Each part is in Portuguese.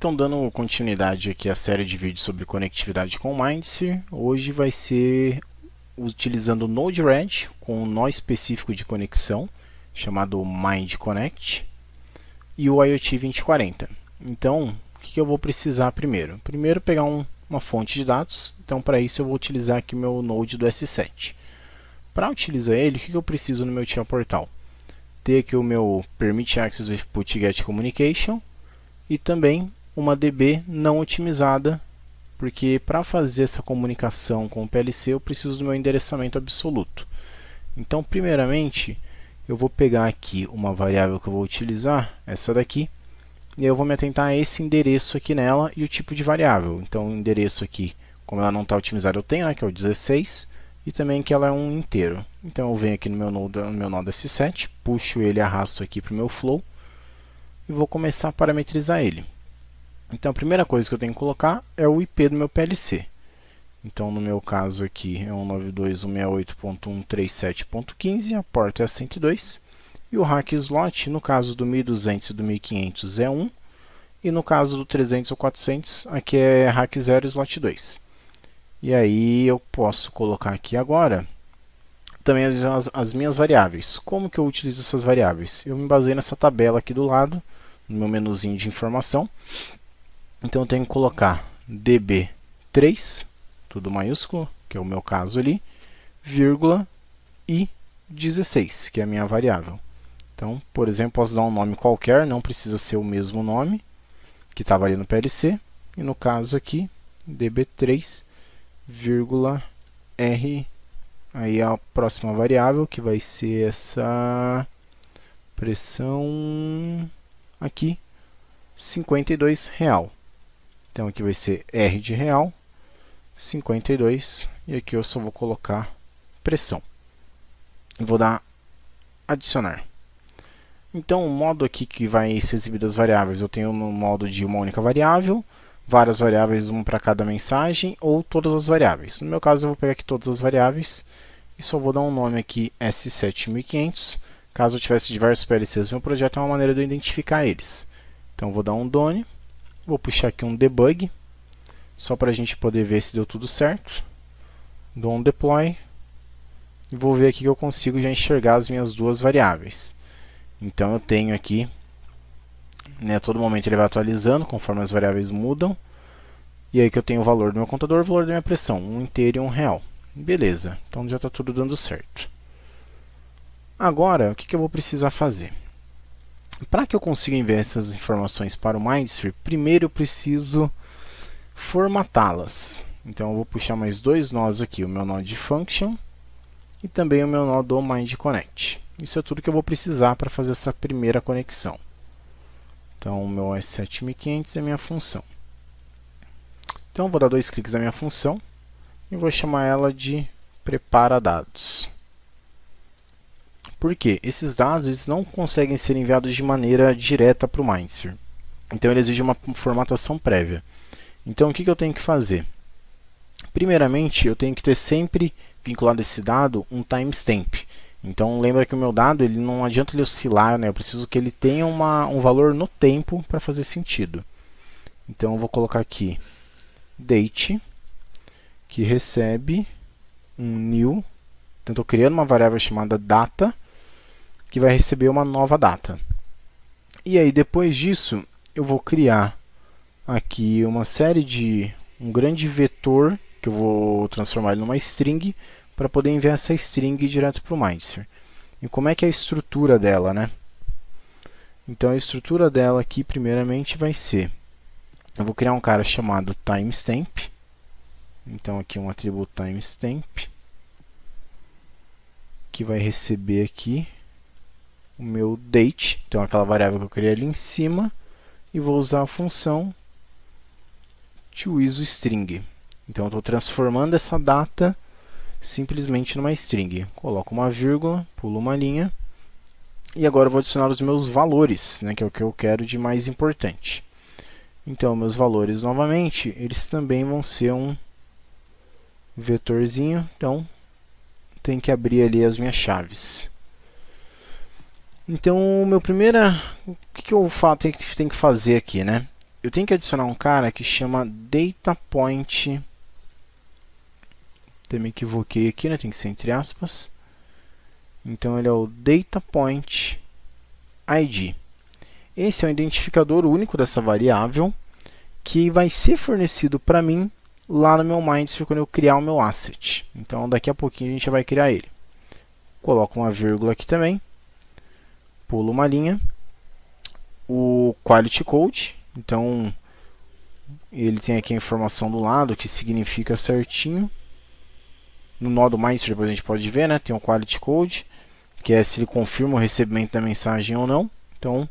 Então, dando continuidade aqui à série de vídeos sobre conectividade com o Mindsphere, hoje vai ser utilizando o Node-RED com um nó específico de conexão, chamado Mind Connect, e o IoT 2040. Então, o que eu vou precisar primeiro? Primeiro, pegar uma fonte de dados. Então, para isso, eu vou utilizar aqui o meu Node do S7. Para utilizar ele, o que eu preciso no meu TIA Portal? Ter aqui o meu Permit Access with Put Get Communication e também uma DB não otimizada, porque para fazer essa comunicação com o PLC eu preciso do meu endereçamento absoluto. Então, primeiramente, eu vou pegar aqui uma variável que eu vou utilizar, essa daqui, e eu vou me atentar a esse endereço aqui nela e o tipo de variável. Então, o endereço aqui, como ela não está otimizada, eu tenho, que é o 16, e também que ela é um inteiro. Então, eu venho aqui no meu nodo S7, puxo ele e arrasto aqui para o meu flow, e vou começar a parametrizar ele. Então, a primeira coisa que eu tenho que colocar é o IP do meu PLC. Então, no meu caso aqui é 192.168.137.15, a porta é a 102. E o rack slot, no caso do 1200 e do 1500 é 1. E no caso do 300 ou 400, aqui é rack 0 slot 2. E aí eu posso colocar aqui agora também as minhas variáveis. Como que eu utilizo essas variáveis? Eu me baseio nessa tabela aqui do lado, no meu menuzinho de informação. Então eu tenho que colocar db3, tudo maiúsculo, que é o meu caso ali, vírgula e 16, que é a minha variável. Então, por exemplo, posso dar um nome qualquer, não precisa ser o mesmo nome que estava ali no PLC. E no caso aqui, db3, vírgula r, aí a próxima variável, que vai ser essa pressão aqui, 52 real. Então aqui vai ser R de real, 52, e aqui eu só vou colocar pressão. E vou dar adicionar. Então o modo aqui que vai ser exibido as variáveis, eu tenho no modo de uma única variável, várias variáveis, uma para cada mensagem, ou todas as variáveis. No meu caso eu vou pegar aqui todas as variáveis, e só vou dar um nome aqui S7500. Caso eu tivesse diversos PLCs no meu projeto, é uma maneira de eu identificar eles. Então eu vou dar um done. Vou puxar aqui um debug, só para a gente poder ver se deu tudo certo. Dou um deploy e vou ver aqui que eu consigo já enxergar as minhas duas variáveis. Então eu tenho aqui, a todo momento ele vai atualizando conforme as variáveis mudam. E aí que eu tenho o valor do meu contador, o valor da minha pressão, um inteiro e um real. Beleza, então já está tudo dando certo. Agora, o que eu vou precisar fazer? Para que eu consiga enviar essas informações para o Mindsphere, primeiro eu preciso formatá-las. Então eu vou puxar mais dois nós aqui, o meu nó de function e também o meu nó do Mind Connect. Isso é tudo que eu vou precisar para fazer essa primeira conexão. Então o meu S7500 é a minha função. Então eu vou dar dois cliques na minha função e vou chamar ela de prepara dados. Por quê? Esses dados eles não conseguem ser enviados de maneira direta para o Mindsphere. Então ele exige uma formatação prévia. Então o que eu tenho que fazer? Primeiramente, eu tenho que ter sempre vinculado a esse dado um timestamp. Então lembra que o meu dado ele não adianta ele oscilar, eu preciso que ele tenha um valor no tempo para fazer sentido. Então eu vou colocar aqui date, que recebe um new. Então estou criando uma variável chamada data, que vai receber uma nova data. E aí depois disso eu vou criar aqui uma série de um grande vetor que eu vou transformar ele numa string para poder enviar essa string direto para o Mindsphere. E como é que é a estrutura dela, Então a estrutura dela aqui primeiramente vai ser, eu vou criar um cara chamado timestamp. Então aqui um atributo timestamp que vai receber aqui o meu date, então aquela variável que eu criei ali em cima, e vou usar a função toIsoString. Então eu estou transformando essa data simplesmente numa string. Coloco uma vírgula, pulo uma linha, e agora eu vou adicionar os meus valores, que é o que eu quero de mais importante. Então meus valores novamente, eles também vão ser um vetorzinho, então tem que abrir ali as minhas chaves. Então, o que eu tenho que fazer aqui, eu tenho que adicionar um cara que chama DataPoint. Até me equivoquei aqui, né? Tem que ser entre aspas. Então ele é o DataPoint ID. Esse é um identificador único dessa variável que vai ser fornecido para mim lá no meu Mindsphere quando eu criar o meu asset. Então daqui a pouquinho a gente vai criar ele. Coloco uma vírgula aqui também. Pulo uma linha. O Quality Code. Então ele tem aqui a informação do lado que significa certinho. No nó do Mindsphere depois a gente pode ver, né? Tem o Quality Code, que é se ele confirma o recebimento da mensagem ou não. Então,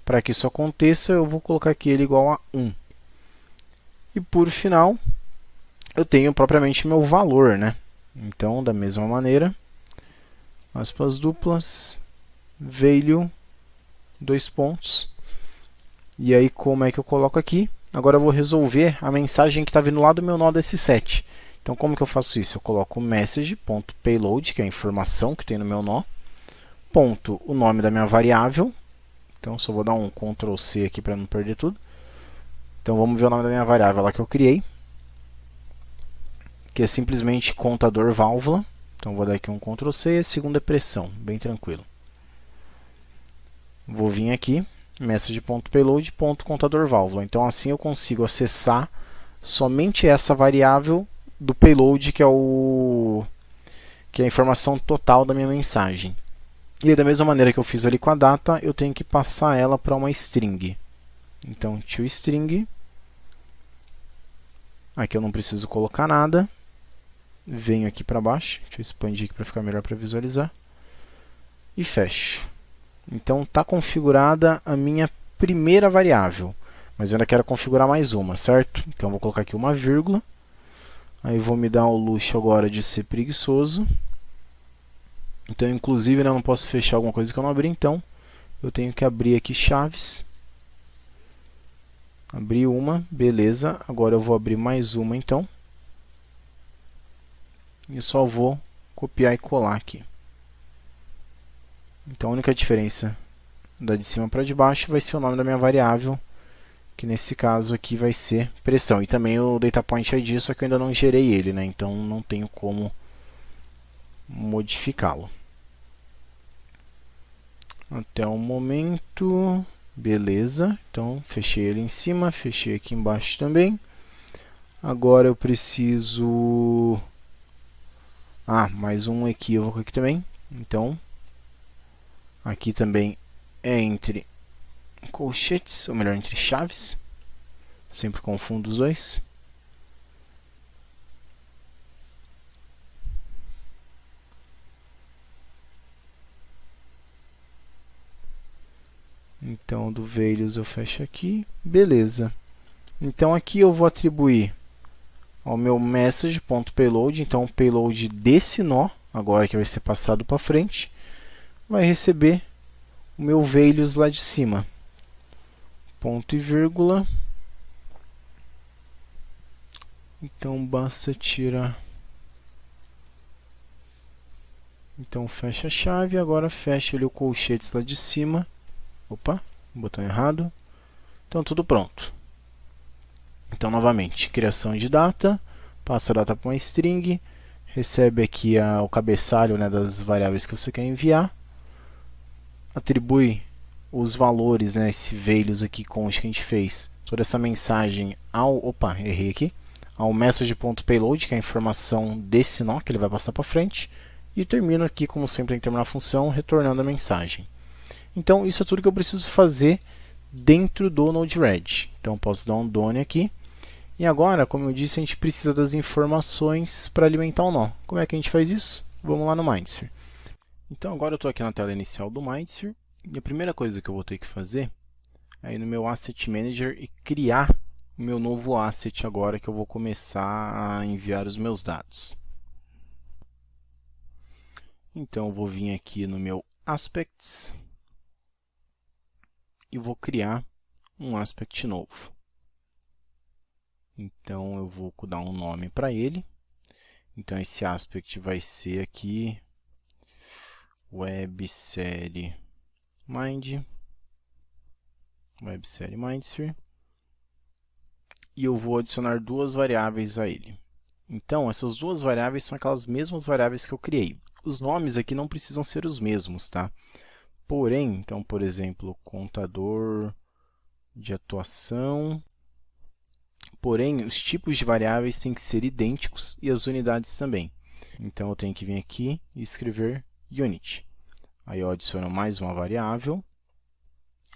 para que isso aconteça, eu vou colocar aqui ele igual a 1. E por final, eu tenho propriamente meu valor, né? Então, da mesma maneira, aspas duplas, value, 2 pontos. E aí, como é que eu coloco aqui? Agora eu vou resolver a mensagem que está vindo lá do meu nó desse set. Então, como que eu faço isso? Eu coloco message.payload, que é a informação que tem no meu nó, ponto, o nome da minha variável. Então, só vou dar um Ctrl C aqui para não perder tudo. Então, vamos ver o nome da minha variável lá que eu criei, que é simplesmente contador válvula. Então, vou dar aqui um Ctrl C, a segunda é pressão, bem tranquilo. Vou vir aqui, message.payload.contador válvula. Então, assim eu consigo acessar somente essa variável do payload, que é a informação total da minha mensagem. E da mesma maneira que eu fiz ali com a data, eu tenho que passar ela para uma string. Então, toString. Aqui eu não preciso colocar nada. Venho aqui para baixo. Deixa eu expandir aqui para ficar melhor para visualizar. E fecho. Então, está configurada a minha primeira variável. Mas eu ainda quero configurar mais uma, certo? Então, eu vou colocar aqui uma vírgula. Aí vou me dar o luxo agora de ser preguiçoso. Então, inclusive, né, eu não posso fechar alguma coisa que eu não abri. Então, eu tenho que abrir aqui chaves. Abri uma, beleza. Agora eu vou abrir mais uma, então. E só vou copiar e colar aqui. Então, a única diferença da de cima para de baixo vai ser o nome da minha variável, que nesse caso aqui vai ser pressão. E também o DataPoint ID, só que eu ainda não gerei ele, né? Então não tenho como modificá-lo. Até o momento, beleza. Então fechei ele em cima, fechei aqui embaixo também. Agora eu preciso... mais um equívoco aqui também. Então, aqui também é entre colchetes, ou melhor, entre chaves. Sempre confundo os dois. Então, do values eu fecho aqui. Beleza. Então, aqui eu vou atribuir ao meu message.payload. Então, o payload desse nó, agora que vai ser passado para frente, vai receber o meu values lá de cima. Ponto e vírgula. Então, basta tirar. Então, fecha a chave. Agora, fecha ali o colchetes lá de cima. Opa, botão errado. Então, tudo pronto. Então, novamente, criação de data. Passa a data para uma string. Recebe aqui o cabeçalho, né, das variáveis que você quer enviar. Atribui os valores, né, esse values aqui com os que a gente fez, toda essa mensagem ao... Opa, errei aqui. Ao message.payload, que é a informação desse nó que ele vai passar para frente. E termino aqui, como sempre, em terminar a função, retornando a mensagem. Então, isso é tudo que eu preciso fazer dentro do Node-RED. Então, posso dar um done aqui. E agora, como eu disse, a gente precisa das informações para alimentar o nó. Como é que a gente faz isso? Vamos lá no Mindsphere. Então, agora eu estou aqui na tela inicial do Mindsphere. E a primeira coisa que eu vou ter que fazer é ir no meu Asset Manager e criar o meu novo asset agora que eu vou começar a enviar os meus dados. Então, eu vou vir aqui no meu Aspects e vou criar um aspect novo. Então, eu vou dar um nome para ele. Então, esse aspect vai ser aqui WebSerie Mindsphere. e eu vou adicionar duas variáveis a ele. Então, essas duas variáveis são aquelas mesmas variáveis que eu criei. Os nomes aqui não precisam ser os mesmos, tá? Porém, então, por exemplo, contador de atuação. Porém, os tipos de variáveis têm que ser idênticos e as unidades também. Então, eu tenho que vir aqui e escrever unit. Aí eu adiciono mais uma variável.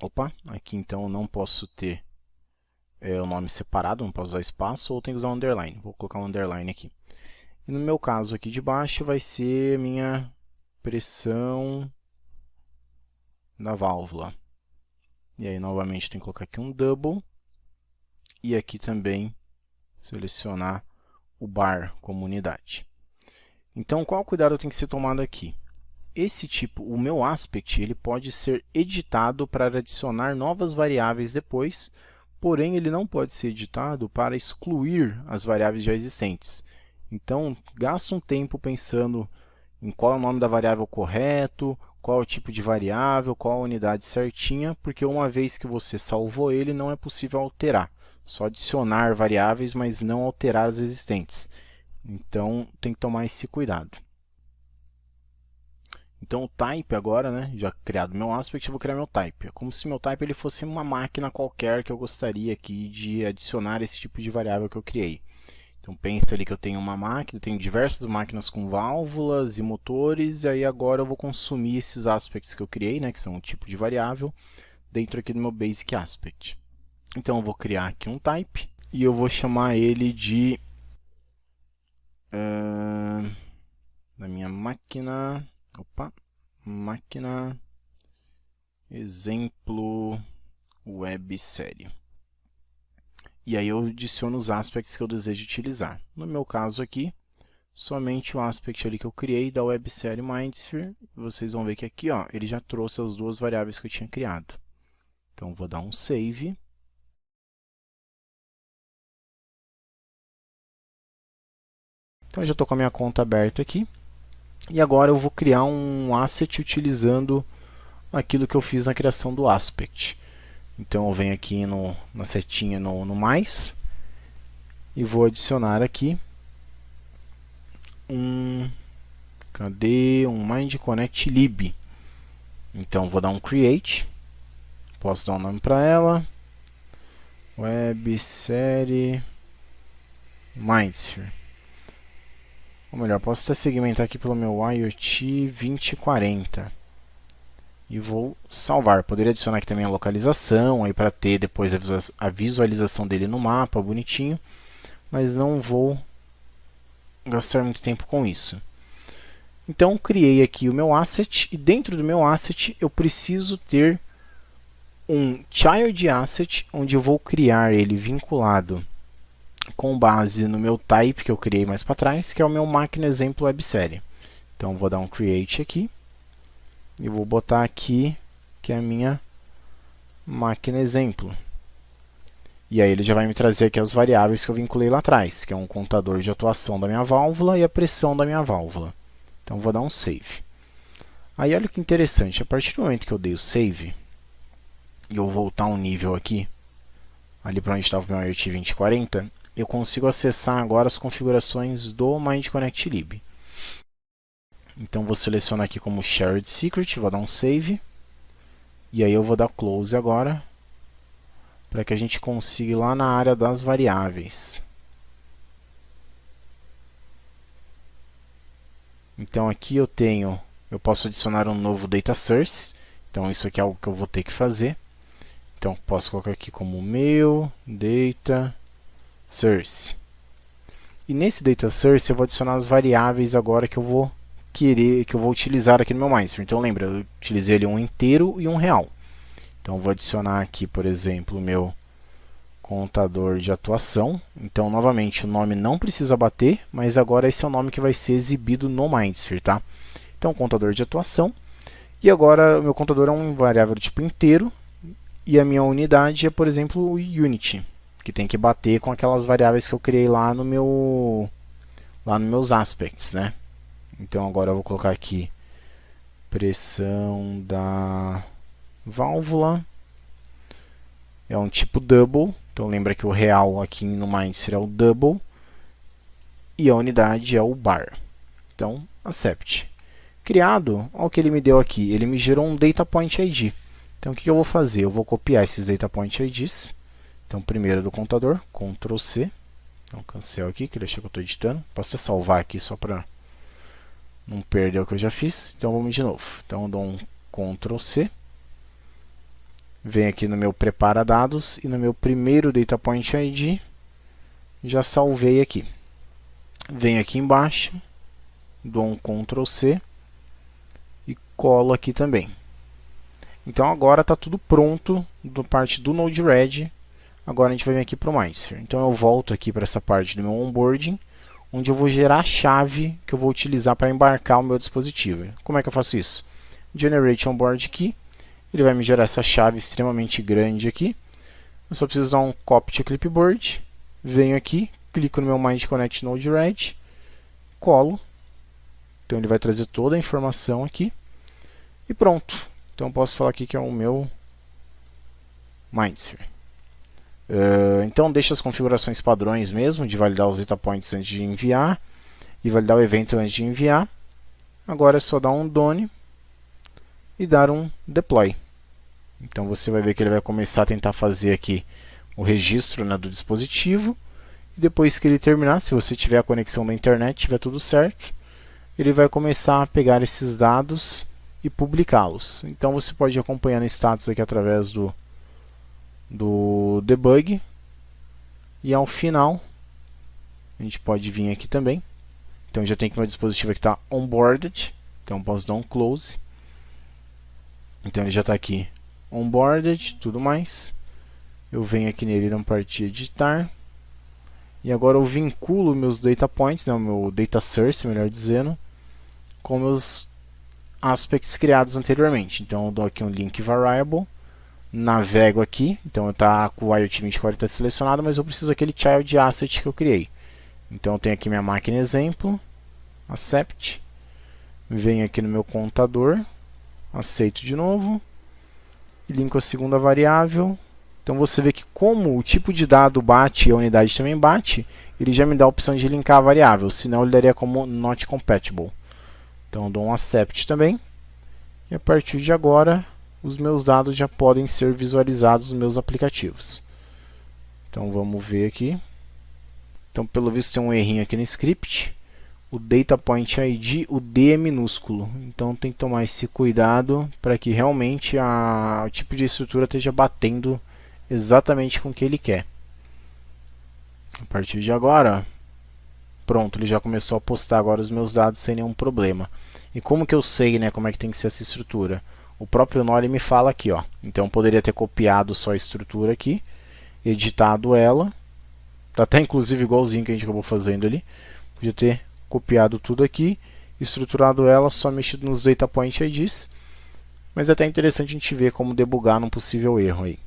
Opa, aqui então eu não posso ter o nome separado, não posso usar espaço, ou tenho que usar um underline. Vou colocar um underline aqui. E no meu caso aqui de baixo vai ser minha pressão da válvula. E aí novamente tenho que colocar aqui um double. E aqui também selecionar o bar como unidade. Então qual cuidado tem que ser tomado aqui? Esse tipo, o meu aspect, ele pode ser editado para adicionar novas variáveis depois, porém ele não pode ser editado para excluir as variáveis já existentes. Então, gasta um tempo pensando em qual é o nome da variável correto, qual é o tipo de variável, qual a unidade certinha, porque uma vez que você salvou ele, não é possível alterar. Só adicionar variáveis, mas não alterar as existentes. Então, tem que tomar esse cuidado. Então, o type agora, né, já criado meu aspect, eu vou criar meu type. É como se meu type ele fosse uma máquina qualquer que eu gostaria aqui de adicionar esse tipo de variável que eu criei. Então, pensa ali que eu tenho uma máquina, tenho diversas máquinas com válvulas e motores, e aí agora eu vou consumir esses aspects que eu criei, né, que são um tipo de variável, dentro aqui do meu basic aspect. Então, eu vou criar aqui um type, e eu vou chamar ele de... da minha máquina... Opa, máquina exemplo websérie. E aí eu adiciono os aspects que eu desejo utilizar. No meu caso aqui, somente o aspect ali que eu criei da websérie Mindsphere. Vocês vão ver que aqui, ó, ele já trouxe as duas variáveis que eu tinha criado. Então vou dar um save. Então eu já estou com a minha conta aberta aqui. E agora eu vou criar um asset utilizando aquilo que eu fiz na criação do aspect. Então eu venho aqui na setinha no mais e vou adicionar aqui cadê? Um Mind Connect Lib. Então vou dar um create, posso dar um nome para ela, websérie Mindsphere. Ou melhor, posso até segmentar aqui pelo meu IoT 2040. E vou salvar. Poderia adicionar aqui também a localização, aí para ter depois a visualização dele no mapa, bonitinho. Mas não vou gastar muito tempo com isso. Então, criei aqui o meu asset, e dentro do meu asset eu preciso ter um child asset, onde eu vou criar ele vinculado com base no meu type que eu criei mais para trás, que é o meu máquina exemplo websérie. Então, vou dar um create aqui, e vou botar aqui que é a minha máquina exemplo. E aí ele já vai me trazer aqui as variáveis que eu vinculei lá atrás, que é um contador de atuação da minha válvula e a pressão da minha válvula. Então vou dar um save. Aí olha que interessante, a partir do momento que eu dei o save, e eu voltar um nível aqui, ali para onde estava o meu IoT 2040, eu consigo acessar agora as configurações do Mind Connect Lib. Então vou selecionar aqui como Shared Secret, vou dar um save, e aí eu vou dar close agora, para que a gente consiga ir lá na área das variáveis. Então aqui eu posso adicionar um novo data source, então isso aqui é algo que eu vou ter que fazer. Então posso colocar aqui como meu data source. E nesse data source eu vou adicionar as variáveis agora que eu vou utilizar aqui no meu Mindsphere. Então lembra, eu utilizei ali um inteiro e um real. Então vou adicionar aqui, por exemplo, o meu contador de atuação. Então novamente o nome não precisa bater, mas agora esse é o nome que vai ser exibido no Mindsphere, tá? Então contador de atuação. E agora o meu contador é um variável do tipo inteiro e a minha unidade é, por exemplo, o unit, que tem que bater com aquelas variáveis que eu criei lá nos meus aspects, né? Então agora eu vou colocar aqui pressão da válvula, é um tipo double, Então lembra que o real aqui no Mindsphere é o double e a unidade é o bar. Então, accept. Criado, olha o que ele me deu aqui. Ele me gerou um data point ID. Então, o que eu vou fazer? Eu vou copiar esses data point IDs. Então, primeiro do contador, Ctrl C. Então, cancel aqui, que ele achou que eu estou editando. Posso até salvar aqui só para não perder o que eu já fiz. Então, vamos de novo. Então, eu dou um Ctrl C. Venho aqui no meu prepara dados e no meu primeiro data point ID já salvei aqui. Venho aqui embaixo, dou um Ctrl C e colo aqui também. Então agora está tudo pronto da parte do Node-RED. Agora a gente vai vir aqui para o Mindsphere. Então eu volto aqui para essa parte do meu onboarding, onde eu vou gerar a chave que eu vou utilizar para embarcar o meu dispositivo. Como é que eu faço isso? Generate Onboard Key. Ele vai me gerar essa chave extremamente grande aqui. Eu só preciso dar um copy to clipboard. Venho aqui, clico no meu Mind Connect Node-RED, colo. Então ele vai trazer toda a informação aqui. E pronto. Então eu posso falar aqui que é o meu Mindsphere. Então deixa as configurações padrões mesmo, de validar os data points antes de enviar e validar o evento antes de enviar. Agora é só dar um done e dar um deploy. Então você vai ver que ele vai começar a tentar fazer aqui o registro, né, do dispositivo. E depois que ele terminar, se você tiver a conexão da internet, tiver tudo certo, ele vai começar a pegar esses dados e publicá-los. Então você pode acompanhar no status aqui através do debug. E ao final, a gente pode vir aqui também. Então já tem que meu dispositivo aqui está onboarded. Então posso dar um close. Então ele já está aqui onboarded, tudo mais. Eu venho aqui nele na parte editar. E agora eu vinculo meus data points, né, o meu data source, melhor dizendo, com meus aspects criados anteriormente. Então eu dou aqui um link variable, navego aqui, então está com o IoT 2040 selecionado, mas eu preciso daquele child asset que eu criei. Então eu tenho aqui minha máquina exemplo, accept, venho aqui no meu contador, aceito de novo, e linko a segunda variável. Então você vê que como o tipo de dado bate e a unidade também bate, ele já me dá a opção de linkar a variável, senão ele daria como not compatible. Então eu dou um accept também, e a partir de agora os meus dados já podem ser visualizados nos meus aplicativos. Então vamos ver aqui. Então pelo visto tem um errinho aqui no script. O data point ID, o D é minúsculo. Então tem que tomar esse cuidado para que realmente o tipo de estrutura esteja batendo exatamente com o que ele quer. A partir de agora, pronto, ele já começou a postar agora os meus dados sem nenhum problema. E como que eu sei, né, como é que tem que ser essa estrutura? O próprio Node me fala aqui, ó. Então eu poderia ter copiado só a estrutura aqui, editado ela, tá até inclusive igualzinho que a gente acabou fazendo ali. Podia ter copiado tudo aqui, estruturado ela, só mexido nos data point IDs. Mas é até interessante a gente ver como debugar num possível erro aí.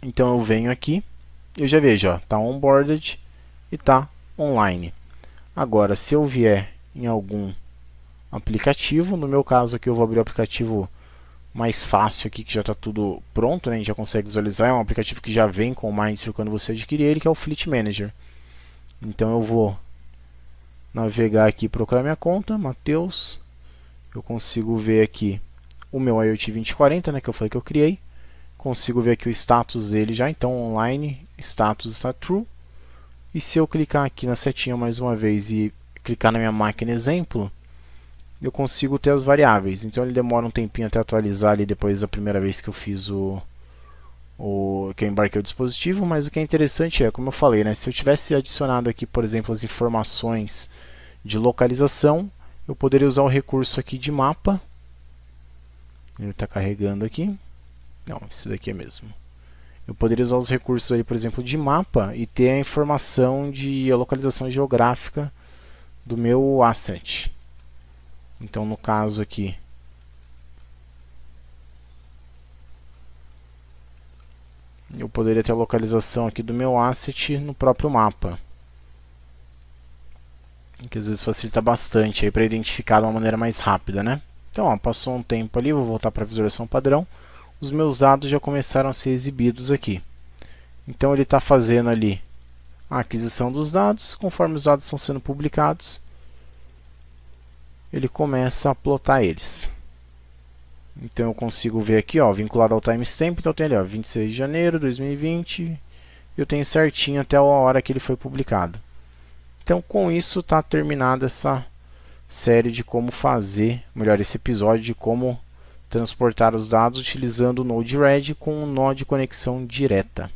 Então eu venho aqui, eu já vejo, ó, tá onboarded e tá online. Agora, se eu vier em algum aplicativo, no meu caso aqui eu vou abrir o aplicativo mais fácil aqui, que já está tudo pronto, né? A gente já consegue visualizar, é um aplicativo que já vem com o Mindsphere quando você adquirir ele, que é o Fleet Manager. Então eu vou navegar aqui e procurar minha conta, Matheus. Eu consigo ver aqui o meu IoT 2040, né, que eu falei que eu criei. Consigo ver aqui o status dele já, então online, status está true. E se eu clicar aqui na setinha mais uma vez e clicar na minha máquina exemplo, eu consigo ter as variáveis. Então ele demora um tempinho até atualizar ali depois da primeira vez que eu fiz que eu embarquei o dispositivo, mas o que é interessante é, como eu falei, né, se eu tivesse adicionado aqui, por exemplo, as informações de localização, eu poderia usar o recurso aqui de mapa. Ele está carregando aqui. Não, esse daqui é mesmo. Eu poderia usar os recursos aí, por exemplo, de mapa e ter a informação de a localização geográfica do meu asset. Então, no caso aqui, eu poderia ter a localização aqui do meu asset no próprio mapa, que às vezes facilita bastante para identificar de uma maneira mais rápida, né? Então, ó, passou um tempo ali, vou voltar para a visualização padrão. Os meus dados já começaram a ser exibidos aqui. Então ele está fazendo ali a aquisição dos dados. Conforme os dados estão sendo publicados, ele começa a plotar eles. Então eu consigo ver aqui, ó, vinculado ao timestamp. Então tem ali, ó, 26 de janeiro de 2020. Eu tenho certinho até a hora que ele foi publicado. Então com isso está terminada essa série de como fazer, melhor, esse episódio de como transportar os dados utilizando o Node-RED com um nó de conexão direta.